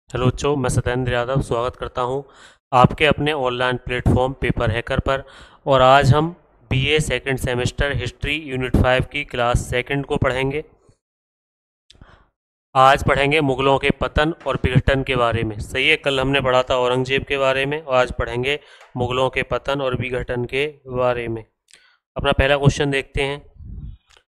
Hello बच्चों, मैं सत्येंद्र यादव स्वागत करता हूं आपके अपने ऑनलाइन प्लेटफॉर्म पेपर हैकर पर। और आज हम BA second semester history unit 5 की क्लास सेकंड को पढ़ेंगे। आज पढ़ेंगे मुगलों के पतन और विघटन के बारे में। सही है, कल हमने पढ़ा था औरंगजेब के बारे में और आज पढ़ेंगे मुगलों के पतन और विघटन के बारे में। अपना पहला क्वेश्चन देखते हैं।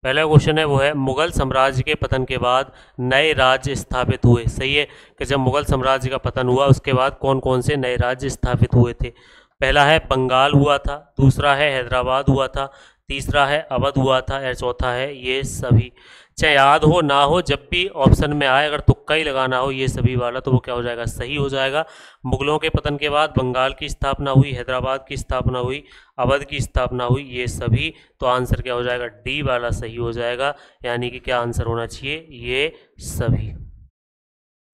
पहला क्वेश्चन है वो है, मुगल साम्राज्य के पतन के बाद नए राज्य स्थापित हुए। सही है कि जब मुगल साम्राज्य का पतन हुआ उसके बाद कौन कौन से नए राज्य स्थापित हुए थे। पहला है बंगाल हुआ था, दूसरा है हैदराबाद हुआ था, तीसरा है अवध हुआ था या चौथा है ये सभी। चाहे याद हो ना हो, जब भी ऑप्शन में आए अगर तुक्का ही लगाना हो ये सभी वाला तो वो क्या हो जाएगा, सही हो जाएगा। मुगलों के पतन के बाद बंगाल की स्थापना हुई, हैदराबाद की स्थापना हुई, अवध की स्थापना हुई, ये सभी। तो आंसर क्या हो जाएगा, डी वाला सही हो जाएगा। यानी कि क्या आंसर होना चाहिए, ये सभी।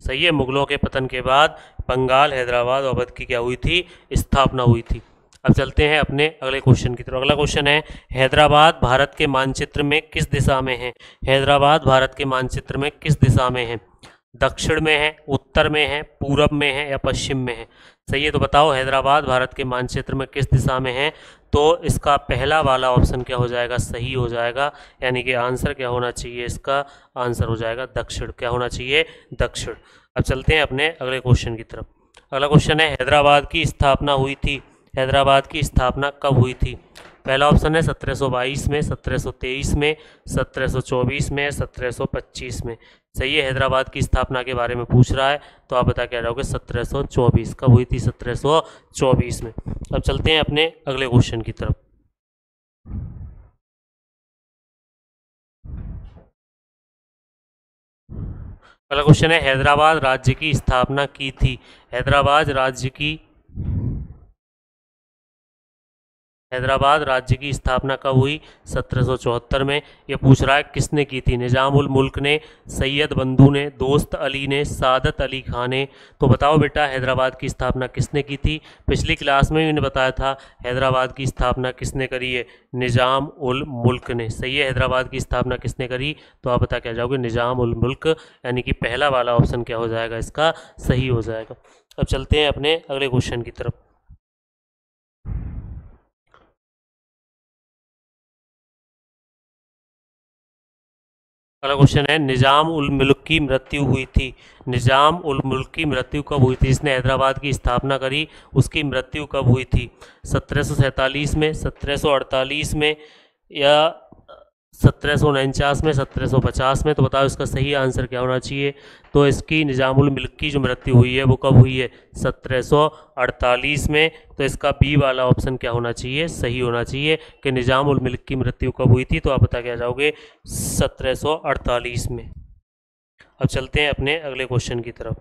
सही है, मुगलों के पतन के बाद बंगाल, हैदराबाद और अवध की क्या हुई थी, स्थापना हुई थी। अब चलते हैं अपने अगले क्वेश्चन की तरफ। अगला क्वेश्चन है, हैदराबाद भारत के मानचित्र में किस दिशा में है। हैदराबाद भारत के मानचित्र में किस दिशा में है, दक्षिण में है, उत्तर में है, पूरब में है या पश्चिम में है। सही है, तो बताओ हैदराबाद भारत के मानचित्र में किस दिशा में है। तो इसका पहला वाला ऑप्शन क्या हो जाएगा, सही हो जाएगा। यानी कि आंसर क्या होना चाहिए, इसका आंसर हो जाएगा दक्षिण। क्या होना चाहिए, दक्षिण। अब चलते हैं अपने अगले क्वेश्चन की तरफ। अगला क्वेश्चन है, हैदराबाद की स्थापना हुई थी, हैदराबाद की स्थापना कब हुई थी। पहला ऑप्शन है 1722 में, 1723 में, 1724 में, 1725 में। सही है, हैदराबाद की स्थापना के बारे में पूछ रहा है तो आप बता क्या जाओगे, 1724। कब हुई थी, 1724 में। अब चलते हैं अपने अगले क्वेश्चन की तरफ। अगला क्वेश्चन है, हैदराबाद राज्य की स्थापना की थी। हैदराबाद राज्य की स्थापना कब हुई, 1774 में। ये पूछ रहा है किसने की थी, निजाम उल मुल्क ने, सैयद बंधु ने, दोस्त अली ने, सादत अली खान ने। तो बताओ बेटा हैदराबाद की स्थापना किसने की थी। पिछली क्लास में मैंने बताया था हैदराबाद की स्थापना किसने करी है, निजाम उल मुल्क ने। सही है, हैदराबाद की स्थापना किसने करी, तो आप बता क्या जाओगे, निजाम उल मुल्क। यानी कि पहला वाला ऑप्शन क्या हो जाएगा, इसका सही हो जाएगा। अब चलते हैं अपने अगले क्वेश्चन की तरफ। अगला क्वेश्चन है, निजाम उल मुल्क की मृत्यु हुई थी। निजाम उल मुल्क की मृत्यु कब हुई थी, जिसने हैदराबाद की स्थापना करी उसकी मृत्यु कब हुई थी। 1747 में, 1748 में या 1749 में, 1750 में। तो बताओ इसका सही आंसर क्या होना चाहिए। तो इसकी निजाम उल मुल्क की जो मृत्यु हुई है वो कब हुई है, 1748 में। तो इसका बी वाला ऑप्शन क्या होना चाहिए, सही होना चाहिए कि निजाम उल मुल्क की मृत्यु कब हुई थी। तो आप बता क्या जाओगे, 1748 में। अब चलते हैं अपने अगले क्वेश्चन की तरफ।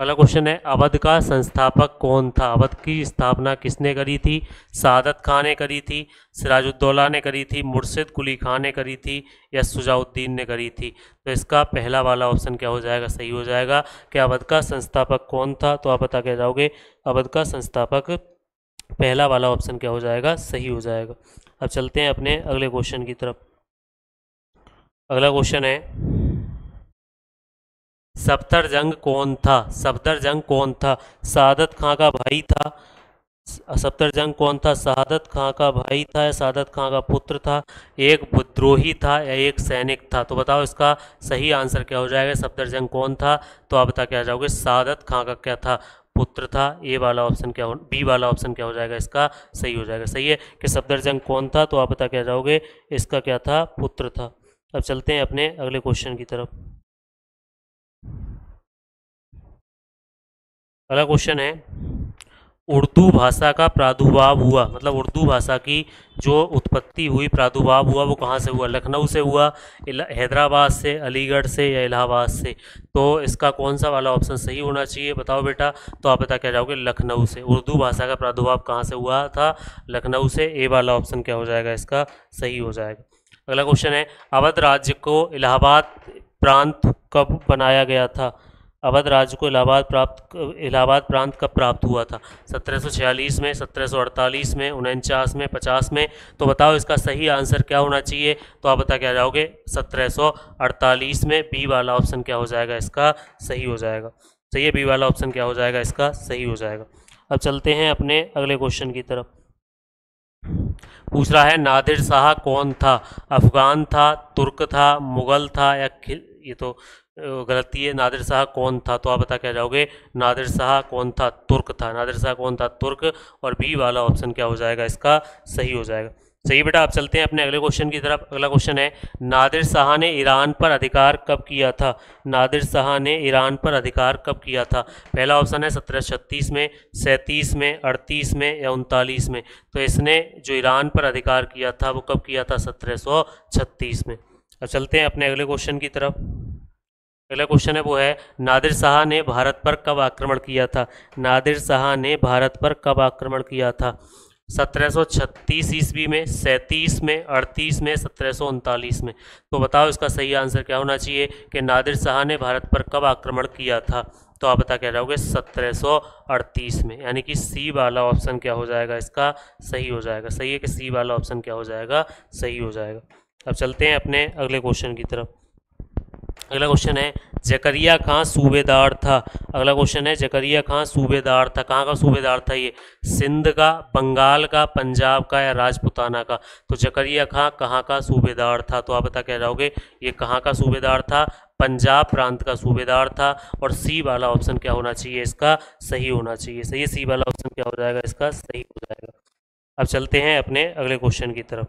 अगला क्वेश्चन है, अवध का संस्थापक कौन था। अवध की स्थापना किसने करी थी, सादत खान ने करी थी, सिराजुद्दौला ने करी थी, मुर्शिद कुली खान ने करी थी या शुजाउद्दीन ने करी थी। तो इसका पहला वाला ऑप्शन क्या हो जाएगा, सही हो जाएगा कि अवध का संस्थापक कौन था। तो आप बता क्या जाओगे, अवध का संस्थापक पहला वाला ऑप्शन क्या हो जाएगा, सही हो जाएगा। अब चलते हैं अपने अगले क्वेश्चन की तरफ। अगला क्वेश्चन है, सफदरजंग कौन था। सफदरजंग कौन था, सादत खां का भाई था। सफदरजंग कौन था, सादत खां का भाई था या सादत खां का पुत्र था, एक विद्रोही था या एक सैनिक था। तो बताओ इसका सही आंसर क्या हो जाएगा, सफदरजंग कौन था। तो आप बता क्या जाओगे, सादत खां का क्या था, पुत्र था। ए वाला ऑप्शन क्या हो, बी वाला ऑप्शन क्या हो जाएगा, इसका सही हो जाएगा। सही है कि सफदरजंग कौन था, तो आप बता क्या जाओगे, इसका क्या था, पुत्र था। अब चलते हैं अपने अगले क्वेश्चन की तरफ। अगला क्वेश्चन है, उर्दू भाषा का प्रादुर्भाव हुआ, मतलब उर्दू भाषा की जो उत्पत्ति हुई, प्रादुर्भाव हुआ, वो कहाँ से हुआ, लखनऊ से हुआ, हैदराबाद से, अलीगढ़ से या इलाहाबाद से। तो इसका कौन सा वाला ऑप्शन सही होना चाहिए, बताओ बेटा। तो आप बता क्या जाओगे, लखनऊ से। उर्दू भाषा का प्रादुर्भाव कहाँ से हुआ था, लखनऊ से। ए वाला ऑप्शन क्या हो जाएगा, इसका सही हो जाएगा। अगला क्वेश्चन है, अवध राज्य को इलाहाबाद प्रांत कब बनाया गया था। अवध राज्य को इलाहाबाद प्रांत कब प्राप्त हुआ था? 1746 में, 1748 में, 49 में, 50 में। तो बताओ इसका सही आंसर क्या होना चाहिए? तो आप बता क्या जाओगे? 1748 में। बी वाला ऑप्शन क्या हो जाएगा इसका सही हो जाएगा। सही है, बी वाला ऑप्शन क्या हो जाएगा इसका सही हो जाएगा। अब चलते हैं अपने अगले क्वेश्चन की तरफ। पूछ रहा है नादिर शाह कौन था? अफगान था, तुर्क था, मुगल था या ये तो गलती है। नादिर शाह कौन था? तो आप बता क्या जाओगे? नादिर शाह कौन था? तुर्क था। नादिर शाह कौन था? तुर्क। और बी वाला ऑप्शन क्या हो जाएगा इसका सही हो जाएगा। सही बेटा। आप चलते हैं अपने अगले क्वेश्चन की तरफ। अगला क्वेश्चन है नादिर शाह ने ईरान पर अधिकार कब किया था? नादिर शाह ने ईरान पर अधिकार कब किया था? पहला ऑप्शन है 1736 में, 37 में, 38 में या 39 में। तो इसने जो ईरान पर अधिकार किया था वो कब किया था? 1736 में। अब चलते हैं अपने अगले क्वेश्चन की तरफ। अगला क्वेश्चन है वो है नादिर शाह ने भारत पर कब आक्रमण किया था? नादिर शाह ने भारत पर कब आक्रमण किया था? 1736 ईस्वी में, 37 में, 38 में, 1739 में। तो बताओ इसका सही आंसर क्या होना चाहिए कि नादिर शाह ने भारत पर कब आक्रमण किया था? तो आप बता क्या जाओगे? 1738 में। यानी कि सी वाला ऑप्शन क्या हो जाएगा इसका सही हो जाएगा। सही है कि सी वाला ऑप्शन क्या हो जाएगा सही हो जाएगा। अब चलते हैं अपने अगले क्वेश्चन की तरफ। अगला क्वेश्चन है जकरिया खां सूबेदार था। अगला क्वेश्चन है जकरिया खां सूबेदार था। कहाँ का सूबेदार था ये? सिंध का, बंगाल का, पंजाब का या राजपुताना का? तो जकरिया खां कहाँ का सूबेदार था? तो आप बता क्या जाओगे? ये कहाँ का सूबेदार था? पंजाब प्रांत का सूबेदार था। और सी वाला ऑप्शन क्या होना चाहिए इसका सही होना चाहिए। सही है, सी वाला ऑप्शन क्या हो जाएगा इसका सही हो जाएगा। अब चलते हैं अपने अगले क्वेश्चन की तरफ।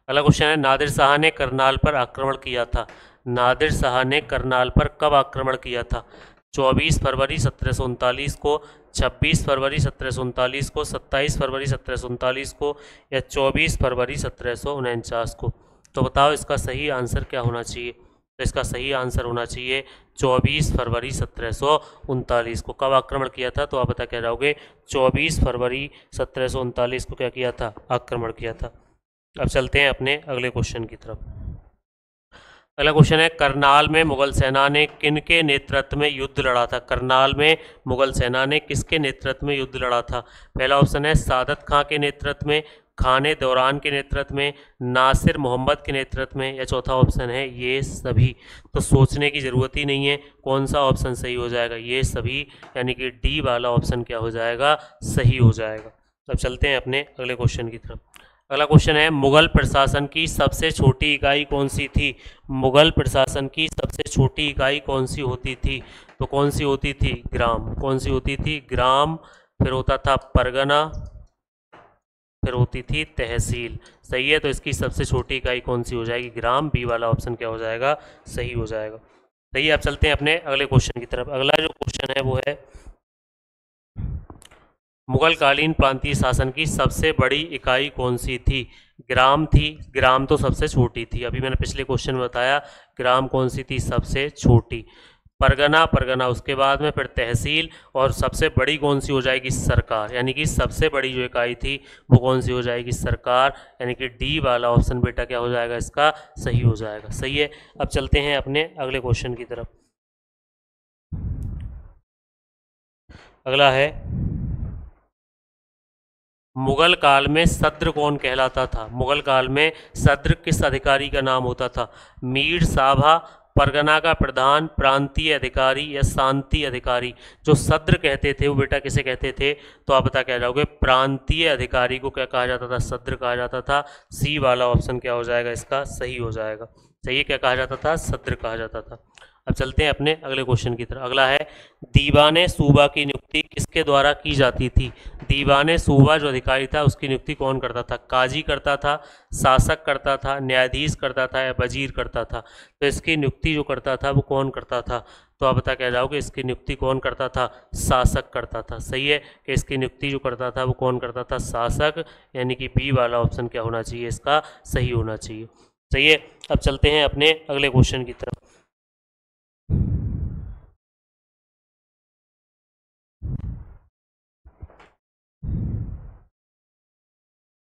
अगला क्वेश्चन है नादिर शाह ने करनाल पर आक्रमण किया था। नादिर शाह ने करनाल पर कब आक्रमण किया था? 24 फरवरी 1739 को, 26 फरवरी 1739 को, 27 फरवरी 1739 को या 24 फरवरी 1749 को। तो बताओ इसका सही आंसर क्या होना चाहिए? तो इसका सही आंसर होना चाहिए 24 फरवरी 1739 को। कब आक्रमण किया था? तो आप बता क्या जाओगे? 24 फरवरी 1739 को क्या किया था? आक्रमण किया था। अब चलते हैं अपने अगले क्वेश्चन की तरफ। अगला क्वेश्चन है करनाल में मुगल सेना ने किन के नेतृत्व में युद्ध लड़ा था? करनाल में मुगल सेना ने किसके नेतृत्व में युद्ध लड़ा था? पहला ऑप्शन है सादत खां के नेतृत्व में, खाने दौरान के नेतृत्व में, नासिर मोहम्मद के नेतृत्व में या चौथा ऑप्शन है ये सभी। तो सोचने की ज़रूरत ही नहीं है कौन सा ऑप्शन सही हो जाएगा। ये सभी यानी कि डी वाला ऑप्शन क्या हो जाएगा सही हो जाएगा। अब चलते हैं अपने अगले क्वेश्चन की तरफ। अगला क्वेश्चन है मुगल प्रशासन की सबसे छोटी इकाई कौन सी थी? मुगल प्रशासन की सबसे छोटी इकाई कौन सी होती थी? तो कौन सी होती थी? ग्राम। कौन सी होती थी? ग्राम। फिर होता था परगना, फिर होती थी तहसील। सही है, तो इसकी सबसे छोटी इकाई कौन सी हो जाएगी? ग्राम। बी वाला ऑप्शन क्या हो जाएगा सही हो जाएगा। सही है। अब चलते हैं अपने अगले क्वेश्चन की तरफ। अगला जो क्वेश्चन है वो है मुगलकालीन प्रांतीय शासन की सबसे बड़ी इकाई कौन सी थी? ग्राम थी। ग्राम तो सबसे छोटी थी, अभी मैंने पिछले क्वेश्चन में बताया। ग्राम कौन सी थी? सबसे छोटी। परगना, परगना उसके बाद में, फिर तहसील और सबसे बड़ी कौन सी हो जाएगी? सरकार। यानी कि सबसे बड़ी जो इकाई थी वो कौन सी हो जाएगी? सरकार। यानी कि डी वाला ऑप्शन बेटा क्या हो जाएगा इसका सही हो जाएगा। सही है। अब चलते हैं अपने अगले क्वेश्चन की तरफ। अगला है मुगल काल में सद्र कौन कहलाता था? मुगल काल में सद्र किस अधिकारी का नाम होता था? मीर साभा, परगना का प्रधान, प्रांतीय अधिकारी या शांति अधिकारी? जो सद्र कहते थे वो बेटा किसे कहते थे? तो आप बता क्या जाओगे? प्रांतीय अधिकारी को क्या कहा जाता था? सद्र कहा जाता था। सी वाला ऑप्शन क्या हो जाएगा इसका सही हो जाएगा। सही है, क्या कहा जाता था? सद्र कहा जाता था। अब चलते हैं अपने अगले क्वेश्चन की तरफ। अगला है दीवाने सूबा की नियुक्ति किसके द्वारा की जाती थी? दीवाने सूबा जो अधिकारी था उसकी नियुक्ति कौन करता था? काजी करता था, शासक करता था, न्यायाधीश करता था या वजीर करता था? तो इसकी नियुक्ति जो करता था वो कौन करता था? तो आप बता क्या जाओगे? इसकी नियुक्ति कौन करता था? शासक करता था। सही है कि इसकी नियुक्ति जो करता था वो कौन करता था? शासक। यानी कि बी वाला ऑप्शन क्या होना चाहिए इसका सही होना चाहिए। सही है। अब चलते हैं अपने अगले क्वेश्चन की तरफ।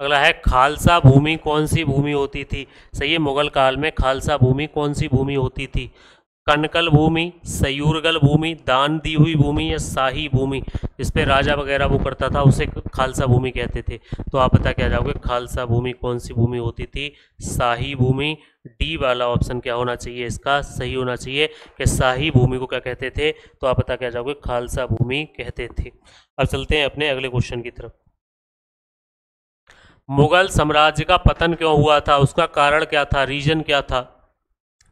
अगला है खालसा भूमि कौन सी भूमि होती थी? सही है, मुगल काल में खालसा भूमि कौन सी भूमि होती थी? कनकल भूमि, सयूरगल भूमि, दान दी हुई भूमि या शाही भूमि, इस पे राजा वगैरह वो करता था उसे खालसा भूमि कहते थे। तो आप बता क्या जाओगे, खालसा भूमि कौन सी भूमि होती थी, शाही भूमि। डी वाला ऑप्शन क्या होना चाहिए, इसका सही होना चाहिए कि शाही भूमि को क्या कहते थे, तो आप बता क्या जाओगे, खालसा भूमि कहते थे। अब चलते हैं अपने अगले क्वेश्चन की तरफ। मुगल साम्राज्य का पतन क्यों हुआ था, उसका कारण क्या था, रीजन क्या था।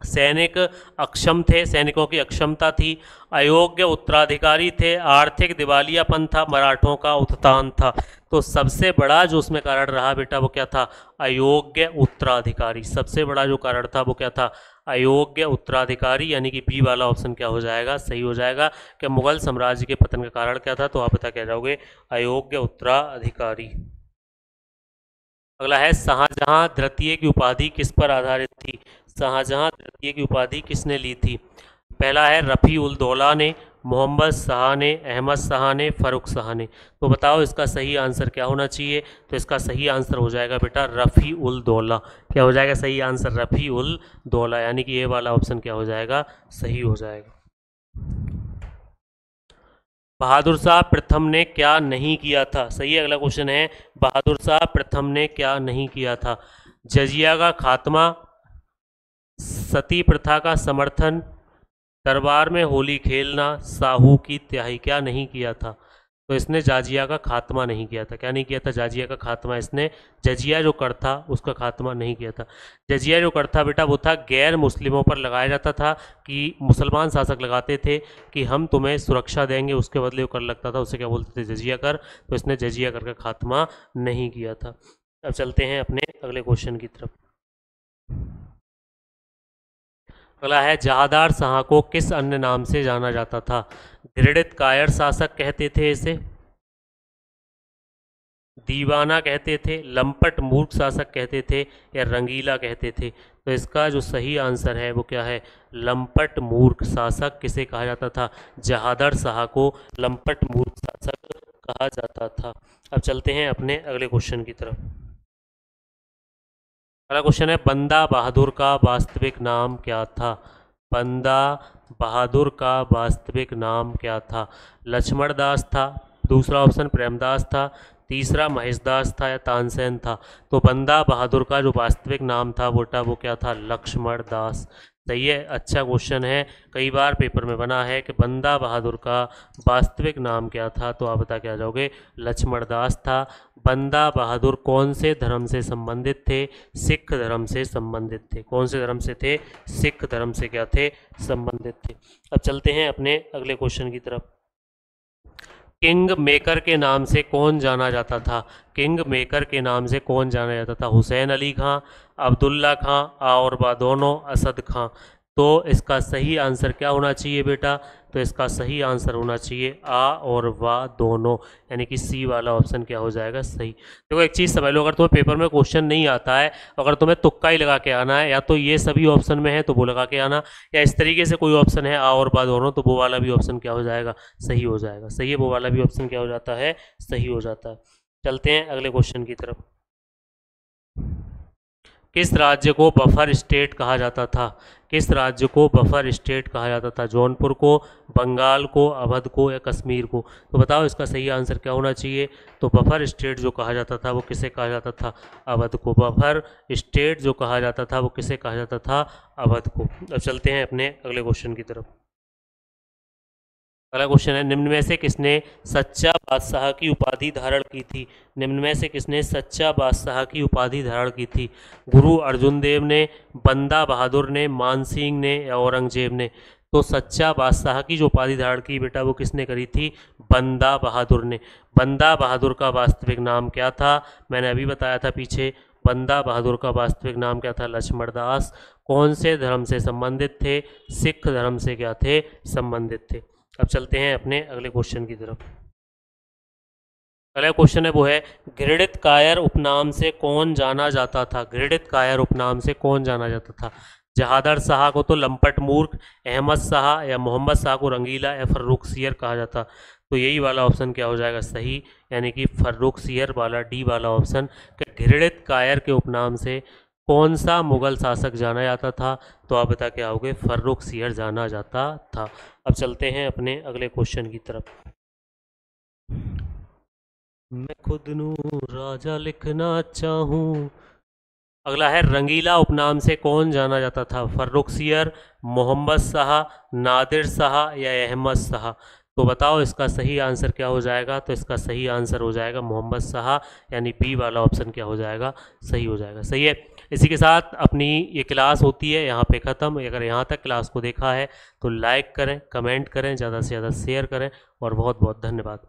सैनिक अक्षम थे, सैनिकों की अक्षमता थी, अयोग्य उत्तराधिकारी थे, आर्थिक दिवालियापन था, मराठों का उत्थान था। तो सबसे बड़ा जो उसमें कारण रहा बेटा वो क्या था, अयोग्य उत्तराधिकारी। सबसे बड़ा जो कारण था वो क्या था, अयोग्य उत्तराधिकारी, यानी कि बी वाला ऑप्शन क्या हो जाएगा, सही हो जाएगा कि मुगल साम्राज्य के पतन का कारण क्या था, तो आप बता क्या जाओगे, अयोग्य उत्तराधिकारी। अगला है शाहजहां द्वितीय की उपाधि किस पर आधारित थी, शाहजहां द्वितीय की उपाधि किसने ली थी। पहला है रफ़ी उल दौला ने, मोहम्मद शाह ने, अहमद शाह ने, फ़ारूक शाह ने। तो बताओ इसका सही आंसर क्या होना चाहिए, तो इसका सही आंसर हो जाएगा बेटा रफ़ी उल दौला। क्या हो जाएगा सही आंसर, रफ़ी उल दौला, यानी कि ये वाला ऑप्शन क्या हो जाएगा, सही हो जाएगा। बहादुर शाह प्रथम ने क्या नहीं किया था, सही है। अगला क्वेश्चन है बहादुर शाह प्रथम ने क्या नहीं किया था। जजिया का खात्मा, सती प्रथा का समर्थन, दरबार में होली खेलना, साहू की त्याही। क्या नहीं किया था, तो इसने जाजिया का खात्मा नहीं किया था। क्या नहीं किया था, जाजिया का खात्मा इसने, जजिया जो कर था उसका खात्मा नहीं किया था। जजिया जो कर था बेटा वो था गैर मुस्लिमों पर लगाया जाता था, कि मुसलमान शासक लगाते थे कि हम तुम्हें सुरक्षा देंगे, उसके बदले वो कर लगता था, उसे क्या बोलते थे, जजिया कर। तो इसने जजिया कर का खात्मा नहीं किया था। अब चलते हैं अपने अगले क्वेश्चन की तरफ। अगला है जहादार शाह को किस अन्य नाम से जाना जाता था। घृणित कायर शासक कहते थे इसे, दीवाना कहते थे, लंपट मूर्ख शासक कहते थे, या रंगीला कहते थे। तो इसका जो सही आंसर है वो क्या है, लंपट मूर्ख शासक किसे कहा जाता था, जहादर शाह को लंपट मूर्ख शासक कहा जाता था। अब चलते हैं अपने अगले क्वेश्चन की तरफ। अगला क्वेश्चन है बंदा बहादुर का वास्तविक नाम क्या था। बंदा बहादुर का वास्तविक नाम क्या था। लक्ष्मण दास था, दूसरा ऑप्शन प्रेमदास था, तीसरा महेशदास था, या तानसेन था। तो बंदा बहादुर का जो वास्तविक नाम था वो क्या था, लक्ष्मण दास। सही है, अच्छा क्वेश्चन है, कई बार पेपर में बना है कि बंदा बहादुर का वास्तविक नाम क्या था, तो आप बता क्या जाओगे, लक्ष्मण दास था। बंदा बहादुर कौन से धर्म से संबंधित थे, सिख धर्म से संबंधित थे। कौन से धर्म से थे, सिख धर्म से क्या थे, संबंधित थे। अब चलते हैं अपने अगले क्वेश्चन की तरफ। किंग मेकर के नाम से कौन जाना जाता था, किंग मेकर के नाम से कौन जाना जाता था। हुसैन अली खां, अब्दुल्ला खां, आ और बा दोनों, असद खां। तो इसका सही आंसर क्या होना चाहिए बेटा, तो इसका सही आंसर होना चाहिए आ और वाह दोनों, यानी कि सी वाला ऑप्शन क्या हो जाएगा, सही। देखो एक चीज़ समझ लो, अगर तुम्हें पेपर में क्वेश्चन नहीं आता है, अगर तुम्हें तुक्का ही लगा के आना है, या तो ये सभी ऑप्शन में है तो वो लगा के आना, या इस तरीके से कोई ऑप्शन है आ और बा दोनों, तो वो वाला भी ऑप्शन क्या हो जाएगा, सही हो जाएगा। सही है, वो वाला भी ऑप्शन क्या हो जाता है, सही हो जाता है। चलते हैं अगले क्वेश्चन की तरफ। किस राज्य को बफर स्टेट कहा जाता था, किस राज्य को बफर स्टेट कहा जाता था। जौनपुर को, बंगाल को, अवध को, या कश्मीर को। तो बताओ इसका सही आंसर क्या होना चाहिए, तो बफर स्टेट जो कहा जाता था वो किसे कहा जाता था, अवध को। बफर स्टेट जो कहा जाता था वो किसे कहा जाता था, अवध को। अब चलते हैं अपने अगले क्वेश्चन की तरफ। अगला क्वेश्चन है निम्न में से किसने सच्चा बादशाह की उपाधि धारण की थी। निम्न में से किसने सच्चा बादशाह की उपाधि धारण की थी। गुरु अर्जुन देव ने, बंदा बहादुर ने, मानसिंह ने, या औरंगजेब ने। तो सच्चा बादशाह की जो उपाधि धारण की बेटा वो किसने करी थी, बंदा बहादुर ने। बंदा बहादुर का वास्तविक नाम क्या था, मैंने अभी बताया था पीछे, बंदा बहादुर का वास्तविक नाम क्या था, लक्ष्मण दास। कौन से धर्म से संबंधित थे, सिख धर्म से क्या थे, संबंधित थे। अब चलते हैं अपने अगले क्वेश्चन की तरफ। अगला क्वेश्चन है वो है घृणित कायर उपनाम से कौन जाना जाता था। घृणित कायर उपनाम से कौन जाना जाता था। जहादर शाह को तो लंपट मूर्ख, अहमद शाह या मोहम्मद शाह को रंगीला या फर्रुखसियर कहा जाता। तो यही वाला ऑप्शन क्या हो जाएगा, सही, यानी कि फर्रुखसियर वाला डी वाला ऑप्शन। घृणित कायर के उपनाम से कौन सा मुगल शासक जाना जाता था? तो आप बता के आओगे फर्रुखसियर जाना जाता था। अब चलते हैं अपने अगले क्वेश्चन की तरफ। मैं खुद नू राजा लिखना चाहूँ। अगला है रंगीला उपनाम से कौन जाना जाता था? फर्रुखसियर, मोहम्मद शाह, नादिर शाह या अहमद शाह? तो बताओ इसका सही आंसर क्या हो जाएगा? तो इसका सही आंसर हो जाएगा मोहम्मद शाह, यानी बी वाला ऑप्शन क्या हो जाएगा? सही हो जाएगा। सही है। इसी के साथ अपनी ये क्लास होती है यहाँ पे ख़त्म। अगर यहाँ तक क्लास को देखा है तो लाइक करें, कमेंट करें, ज़्यादा से ज़्यादा शेयर करें और बहुत बहुत धन्यवाद।